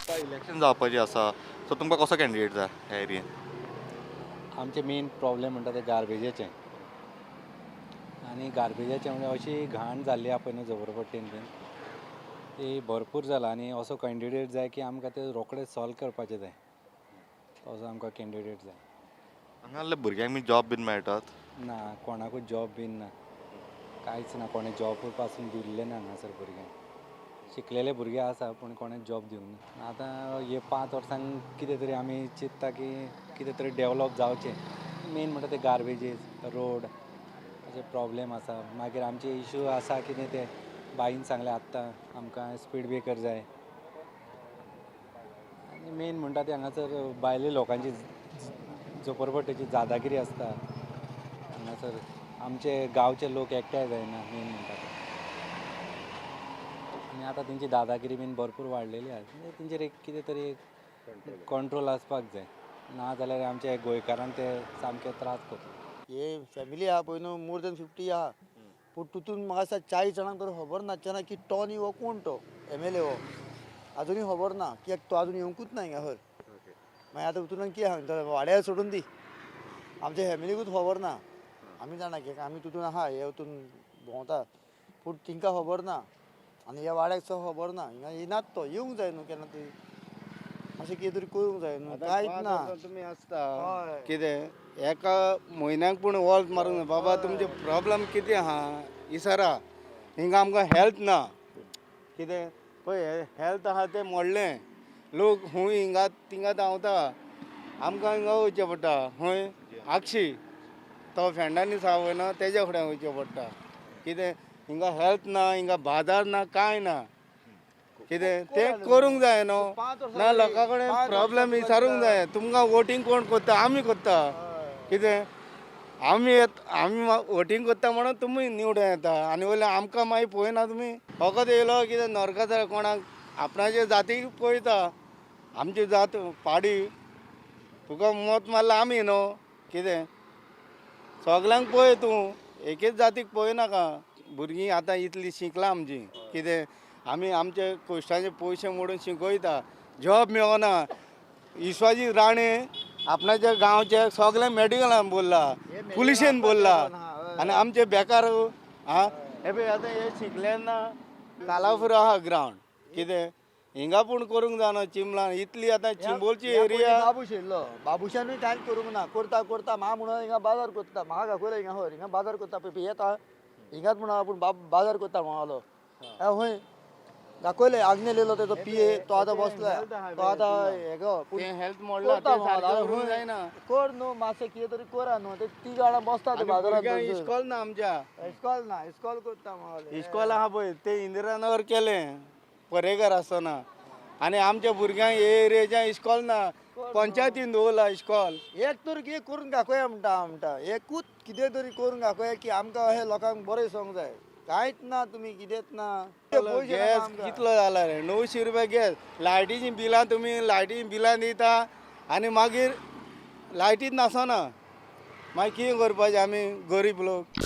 आतां इलेक्शन जावपाचें आसा सो तुमकां कसो कॅन्डिडेट जाय ह्या एरियेन. आमचे मेन प्रॉब्लेम म्हणटा ते गार्बेजाचें आनी गार्बेजाचें म्हणजे अशी घाण जाल्ली आहा पळय न्हू झोपडपट्टीन बीन ती भरपूर जाला आनी असो कॅन्डिडेट जाय की आमकां ते रोखडें सॉल्व करपाचें जाय. तसो आमकां कॅन्डिडेट जाय. हांगासरल्या भुरग्यांक बी जॉब बीन मेळटात. ना कोणाकूच जॉब बीन ना, कांयच ना. कोणें जॉब पासून दिल्ले ना हांगासर भुरग्यांक. शिकलेले भुरगे आसा पूण कोणें जॉब दिवंक ना. आतां हे 5 वर्सांक कितें तरी आमी चिंत्ता की कितें तरी डेवलॉप जावचें. मेन म्हणटा ते गार्बेजीस, रोड अशे प्रॉब्लेम आसा. मागीर आमचे इश्यू आसा कितें ते बाईन सांगलें आत्तां आमकां स्पीड ब्रेकर जाय. आनी मेन म्हणटा ते हांगासर भायल्या लोकांची झोपडपट्टीची दादागिरी आसता. हांगासर आमचे गांवचे लोक एकठांय जायना मेन म्हणटा ते. आनी आतां तेंची दादागिरी बीन भरपूर वाडलेली आसा. म्हणजे तेंचेर एक कितें तरी कंट्रोल आसपाक जाय. ना जाल्यार आमच्या गोंयकारांक ते सामके त्रास करता. हे फॅमिली आहा पळय न्हू मोर दॅन 50 आहा पूण तितून म्हाका दिसता 40 जाणांक तर खबर नासतना की तो न्ही हो कोण तो MLA हो आजुनूय खबर ना कित्याक तो आजून येवंकूच ना हिंगासर. मागीर आतां तितून कितें सांगता वाड्यार सोडून दी आमच्या फॅमिलीकूच खबर ना. आमी जाणा कित्याक आमी तितून आहा हे हितून भोंवता पूण तिंकां खबर ना आनी ह्या वाड्याक सुद्दां खबर ना. हिंगा येनात तो येवंक जाय न्हू केन्ना तरी अशें कितें तरी करूंक जाय न्हू. कांयच ना. तुमी आसता हय. कितें एका म्हयन्याक पूण वॉल्त मारूंक ना बाबा तुमचे प्रॉब्लेम कितें आहा इसारा. हिंगा आमकां हेल्थ ना कितें पळय हेल्थ आहा तें मोडलें. लोक खूंय हिंगा तिंगा धांवता आमकां हिंगा वयचें पडटा खंय आगशी तो फ्रेंडांनी सांगना तेज्या फुड्यान वयचें पडटा. कितें हिंगा हेल्थ ना हिंगा बाजार ना कांय ना. कितें तें करूंक जाय न्हू ना लोकां कडेन प्रॉब्लेम विचारूंक जाय. तुमकां वोटींग कोण कोत्ता आमी कोत्ता कितें आमी वोटींग कोत्ता म्हणून तुमी निवडून येता आनी वयल्यान आमकां मागीर पळयना तुमी. फकत येयलो कितें नरकाचार कोणाक आपणाचे जातीक पळयता आमची जात पाडी तुका मत मारला आमी न्हू. कितें सगल्यांक पळय तूं एकेच जातीक पळयनाका. भुरगीं आतां इतलीं शिकला आमचीं कितें आमी आमचे कोश्टाचे पयशे मोडून शिकयता जॉब मेळना. इश्वाजी राणे आपणाच्या गांवचे सगळे मेडिकलान बोल्ला पुलिशेन बोल्ला आनी आमचे बेकार आं हे पळय आतां हे शिकले ना कालाफुर आहा ग्रावंड कितें हिंगा पूण करूंक जाय चिंबलान इतली आतां चिंबोलची एरिया. बाबूश येयल्लो बाबुशानूय कांयच करूंक ना. करता करता म्हाका म्हणून हिंगा बाजार करता म्हाका दाखयलो हिंगा हय हिंगा बाजार करता पळय येता हिंगाच म्हणून आपूण बाजार करता म्हणलो हय दाखयलें आग्नेल येयलो तेजो PA तो आतां बसला तो आतां हे गो हेल्थ मोडला ते सारकें करूंक जायना. कर न्हू मातशें कितें तरी करा न्हू ते ती जाणां बसता ते बाजारांत इस्कॉल ना आमच्या इस्कॉल ना इस्कॉल करता म्हणले इस्कॉल आहा पळय ते इंदिरानगर केलें परेकर आसतना आनी आमच्या भुरग्यांक हे एरियेच्या इस्कॉल ना. पंचायतीन दवरला इस्कॉल. एक तर कितें करून दाखोवया म्हणटा एकूच कितें तरी करून दाखोवया की आमकां अशें लोकांक बरें दिसोंक जाय. कांयच ना तुमी कितेंच ना. गॅस कितलो जाला रे 900 रुपया गॅस. लायटीची बिलां तुमी लायटीची बिलां दिता आनी मागीर लायटीच नासना मागीर कितें करपाचें आमी गरीब लोक.